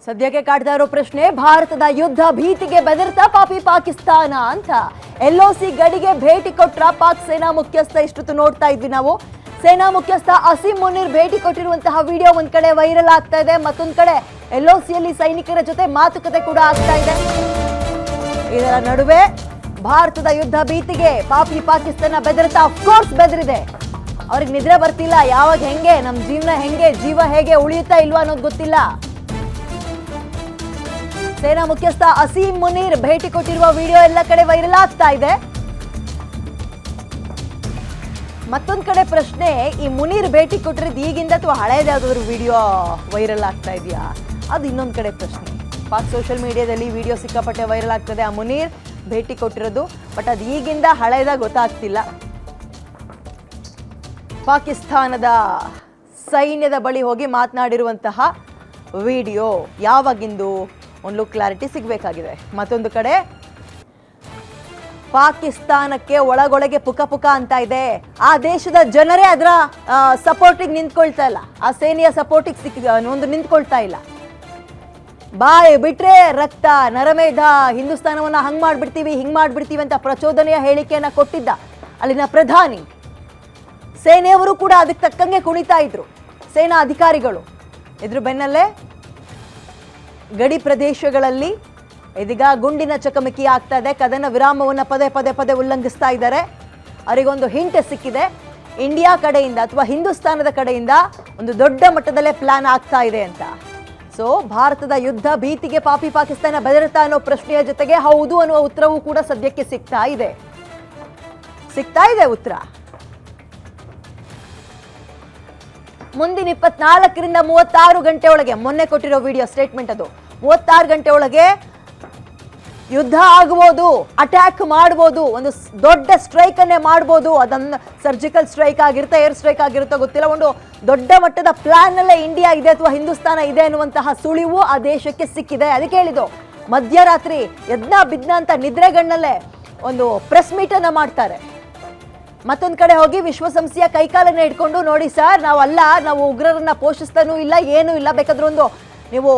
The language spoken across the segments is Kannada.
ಸದ್ಯಕ್ಕೆ ಕಾಡ್ತಾ ಇರೋ ಪ್ರಶ್ನೆ, ಭಾರತದ ಯುದ್ಧ ಭೀತಿಗೆ ಬೆದರ್ತಾ ಪಾಕಿಸ್ತಾನ ಅಂತ. LOC ಗಡಿಗೆ ಭೇಟಿ ಕೊಟ್ರ ಪಾಕ್ ಸೇನಾ ಮುಖ್ಯಸ್ಥ. ಇಷ್ಟೊತ್ತು ನೋಡ್ತಾ ಇದ್ವಿ ನಾವು. ಸೇನಾ ಮುಖ್ಯಸ್ಥ ಅಸೀಂ ಮುನೀರ್ ಭೇಟಿ ಕೊಟ್ಟಿರುವಂತಹ ವಿಡಿಯೋ ಒಂದ್ ಕಡೆ ವೈರಲ್ ಆಗ್ತಾ ಇದೆ, ಮತ್ತೊಂದ್ ಕಡೆ LOCಯಲ್ಲಿ ಸೈನಿಕರ ಜೊತೆ ಮಾತುಕತೆ ಕೂಡ ಆಗ್ತಾ ಇದೆ. ಇದರ ನಡುವೆ ಭಾರತದ ಯುದ್ಧ ಭೀತಿಗೆ ಪಾಕಿಸ್ತಾನ ಬೆದರ್ತಾ, ಅಫ್ಕೋರ್ಸ್ ಬೆದರಿದೆ. ಅವ್ರಿಗೆ ನಿದ್ರೆ ಬರ್ತಿಲ್ಲ, ಯಾವಾಗ ಹೆಂಗೆ ನಮ್ ಜೀವನ ಹೆಂಗೆ, ಜೀವ ಹೇಗೆ ಉಳಿಯುತ್ತಾ ಇಲ್ವಾ ಅನ್ನೋದು ಗೊತ್ತಿಲ್ಲ. ಸೇನಾ ಮುಖ್ಯಸ್ಥ ಅಸೀಂ ಮುನೀರ್ ಭೇಟಿ ಕೊಟ್ಟಿರುವ ವಿಡಿಯೋ ಎಲ್ಲ ಕಡೆ ವೈರಲ್ ಆಗ್ತಾ ಇದೆ. ಮತ್ತೊಂದ್ ಕಡೆ ಪ್ರಶ್ನೆ, ಈ ಮುನೀರ್ ಭೇಟಿ ಕೊಟ್ಟಿರೋದು ಈಗಿಂದ ಅಥವಾ ಹಳೇದ ಯಾವ್ದಾದ್ರು ವಿಡಿಯೋ ವೈರಲ್ ಆಗ್ತಾ ಇದೆಯಾ, ಅದು ಇನ್ನೊಂದ್ ಕಡೆ ಪ್ರಶ್ನೆ. ಪಾಕ್ ಸೋಷಿಯಲ್ ಮೀಡಿಯಾದಲ್ಲಿ ವಿಡಿಯೋ ಸಿಕ್ಕಾಪಟ್ಟೆ ವೈರಲ್ ಆಗ್ತದೆ ಆ ಮುನೀರ್ ಭೇಟಿ ಕೊಟ್ಟಿರೋದು, ಬಟ್ ಅದು ಈಗಿಂದ ಹಳೇದ ಗೊತ್ತಾಗ್ತಿಲ್ಲ. ಪಾಕಿಸ್ತಾನದ ಸೈನ್ಯದ ಬಳಿ ಹೋಗಿ ಮಾತನಾಡಿರುವಂತಹ ವಿಡಿಯೋ ಯಾವಾಗಿಂದು ಒಂದು ಕ್ಲಾರಿಟಿ ಸಿಗಬೇಕಾಗಿದೆ. ಮತ್ತೊಂದು ಕಡೆ ಪಾಕಿಸ್ತಾನಕ್ಕೆ ಒಳಗೊಳಗೆ ಪುಕ ಪುಕ ಅಂತ ಇದೆ. ಆ ದೇಶದ ಜನರೇ ಅದರ ಸಪೋರ್ಟಿಗೆ ನಿಂತ್ಕೊಳ್ತಾ ಇಲ್ಲ, ಆ ಸೇನೆಯ ಸಪೋರ್ಟಿಗೆ ಒಂದು ನಿಂತ್ಕೊಳ್ತಾ ಇಲ್ಲ. ಬಾಯ್ ಬಿಟ್ರೆ ರಕ್ತ ನರಮೇಧ, ಹಿಂದೂಸ್ತಾನವನ್ನ ಹಂಗ್ ಮಾಡ್ಬಿಡ್ತೀವಿ ಹಿಂಗ್ ಮಾಡ್ಬಿಡ್ತೀವಿ ಅಂತ ಪ್ರಚೋದನೆಯ ಹೇಳಿಕೆಯನ್ನ ಕೊಟ್ಟಿದ್ದ ಅಲ್ಲಿನ ಪ್ರಧಾನಿ. ಸೇನೆಯವರು ಕೂಡ ಅದಕ್ಕೆ ತಕ್ಕಂಗೆ ಕುಣಿತಾ ಇದ್ರು, ಸೇನಾ ಅಧಿಕಾರಿಗಳು. ಇದ್ರ ಬೆನ್ನಲ್ಲೇ ಗಡಿ ಪ್ರದೇಶಗಳಲ್ಲಿ ಇದೀಗ ಗುಂಡಿನ ಚಕಮಕಿ ಆಗ್ತಾ ಇದೆ. ಕದನ ವಿರಾಮವನ್ನು ಪದೇ ಉಲ್ಲಂಘಿಸ್ತಾ ಇದ್ದಾರೆ. ಅವರಿಗೊಂದು ಹಿಂಟ್ ಸಿಕ್ಕಿದೆ, ಇಂಡಿಯಾ ಕಡೆಯಿಂದ ಅಥವಾ ಹಿಂದೂಸ್ತಾನದ ಕಡೆಯಿಂದ ಒಂದು ದೊಡ್ಡ ಮಟ್ಟದಲ್ಲೇ ಪ್ಲಾನ್ ಆಗ್ತಾ ಇದೆ ಅಂತ. ಸೊ ಭಾರತದ ಯುದ್ಧ ಭೀತಿಗೆ ಪಾಕಿಸ್ತಾನ ಬೆದರುತ್ತಾ ಅನ್ನೋ ಪ್ರಶ್ನೆಯ ಜೊತೆಗೆ ಹೌದು ಅನ್ನುವ ಉತ್ತರವೂ ಕೂಡ ಸದ್ಯಕ್ಕೆ ಸಿಗ್ತಾ ಇದೆ ಉತ್ತರ. ಮುಂದಿನ 24ರಿಂದ 36 ಗಂಟೆ ಒಳಗೆ, ಮೊನ್ನೆ ಕೊಟ್ಟಿರೋ ವಿಡಿಯೋ ಸ್ಟೇಟ್ಮೆಂಟ್ ಅದು, 36 ಗಂಟೆ ಒಳಗೆ ಯುದ್ಧ ಆಗಬಹುದು, ಅಟ್ಯಾಕ್ ಮಾಡಬಹುದು, ಒಂದು ದೊಡ್ಡ ಸ್ಟ್ರೈಕ್ ಅನ್ನೇ ಮಾಡಬಹುದು. ಅದನ್ನ ಸರ್ಜಿಕಲ್ ಸ್ಟ್ರೈಕ್ ಆಗಿರುತ್ತೆ, ಏರ್ ಸ್ಟ್ರೈಕ್ ಆಗಿರುತ್ತೋ ಗೊತ್ತಿಲ್ಲ, ಒಂದು ದೊಡ್ಡ ಮಟ್ಟದ ಪ್ಲಾನ್ ಅಲ್ಲೇ ಇಂಡಿಯಾ ಇದೆ ಅಥವಾ ಹಿಂದೂಸ್ತಾನ ಇದೆ ಅನ್ನುವಂತಹ ಸುಳಿವು ಆ ದೇಶಕ್ಕೆ ಸಿಕ್ಕಿದೆ. ಅದಕ್ಕೆ ಹೇಳಿದ್ದು, ಮಧ್ಯರಾತ್ರಿ ಯದ್ನ ಬಿದ್ನ ಅಂತ ನಿದ್ರೆಗಣ್ಣಲ್ಲೇ ಒಂದು ಪ್ರೆಸ್ ಮೀಟ್ ಅನ್ನ ಮಾಡ್ತಾರೆ. ಮತ್ತೊಂದ್ ಕಡೆ ಹೋಗಿ ವಿಶ್ವಸಂಸ್ಥೆಯ ಕೈಕಾಲನ್ನ ಇಟ್ಕೊಂಡು, ನೋಡಿ ಸರ್, ನಾವು ಉಗ್ರರನ್ನ ಪೋಷಿಸ್ತಾನೂ ಇಲ್ಲ, ಏನೂ ಇಲ್ಲ, ಬೇಕಾದ್ರೂ ಒಂದು ನೀವು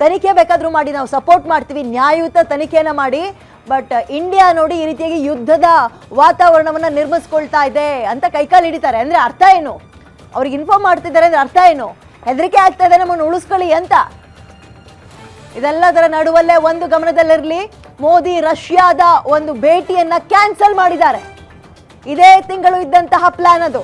ತನಿಖೆ ಬೇಕಾದ್ರೂ ಮಾಡಿ, ನಾವು ಸಪೋರ್ಟ್ ಮಾಡ್ತೀವಿ, ನ್ಯಾಯಯುತ ತನಿಖೆಯನ್ನ ಮಾಡಿ, ಬಟ್ ಇಂಡಿಯಾ ನೋಡಿ ಈ ರೀತಿಯಾಗಿ ಯುದ್ಧದ ವಾತಾವರಣವನ್ನ ನಿರ್ಮಿಸ್ಕೊಳ್ತಾ ಇದೆ ಅಂತ ಕೈಕಾಲು ಹಿಡಿತಾರೆ. ಅಂದ್ರೆ ಅರ್ಥ ಏನು? ಅವ್ರಿಗೆ ಇನ್ಫಾರ್ಮ್ ಮಾಡ್ತಿದ್ದಾರೆ ಅಂದ್ರೆ ಅರ್ಥ ಏನು? ಹೆದರಿಕೆ ಆಗ್ತಾ ಇದೆ ನಮ್ಮನ್ನು ಉಳಿಸ್ಕೊಳ್ಳಿ ಅಂತ. ಇದೆಲ್ಲದರ ನಡುವಲ್ಲೇ ಒಂದು ಗಮನದಲ್ಲಿರಲಿ, ಮೋದಿ ರಷ್ಯಾದ ಒಂದು ಭೇಟಿಯನ್ನ ಕ್ಯಾನ್ಸಲ್ ಮಾಡಿದ್ದಾರೆ. ಇದೇ ತಿಂಗಳು ಇದ್ದಂತಹ ಪ್ಲಾನ್ ಅದು.